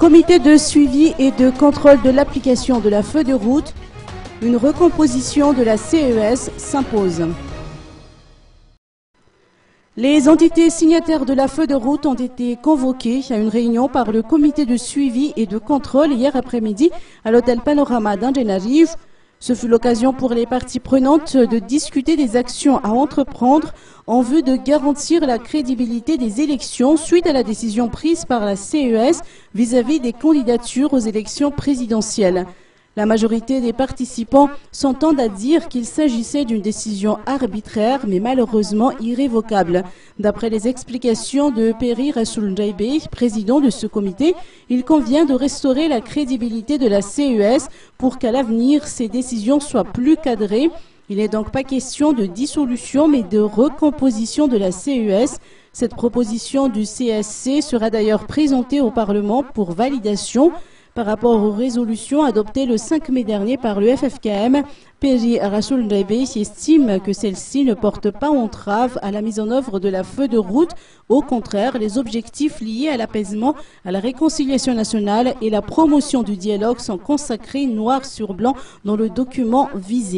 Comité de suivi et de contrôle de l'application de la feuille de route, une recomposition de la CES s'impose. Les entités signataires de la feuille de route ont été convoquées à une réunion par le comité de suivi et de contrôle hier après-midi à l'hôtel Panorama d'Angenarive. Ce fut l'occasion pour les parties prenantes de discuter des actions à entreprendre en vue de garantir la crédibilité des élections suite à la décision prise par la CES vis-à-vis des candidatures aux élections présidentielles. La majorité des participants s'entendent à dire qu'il s'agissait d'une décision arbitraire mais malheureusement irrévocable. D'après les explications de Peri Rasoul Ndaibe, président de ce comité, il convient de restaurer la crédibilité de la CES pour qu'à l'avenir ces décisions soient plus cadrées. Il n'est donc pas question de dissolution mais de recomposition de la CES. Cette proposition du CSC sera d'ailleurs présentée au Parlement pour validation. Par rapport aux résolutions adoptées le 5 mai dernier par le FFKM, Peri Rasoul Ndaibe estime que celles-ci ne portent pas entrave à la mise en œuvre de la feuille de route. Au contraire, les objectifs liés à l'apaisement, à la réconciliation nationale et la promotion du dialogue sont consacrés noir sur blanc dans le document visé.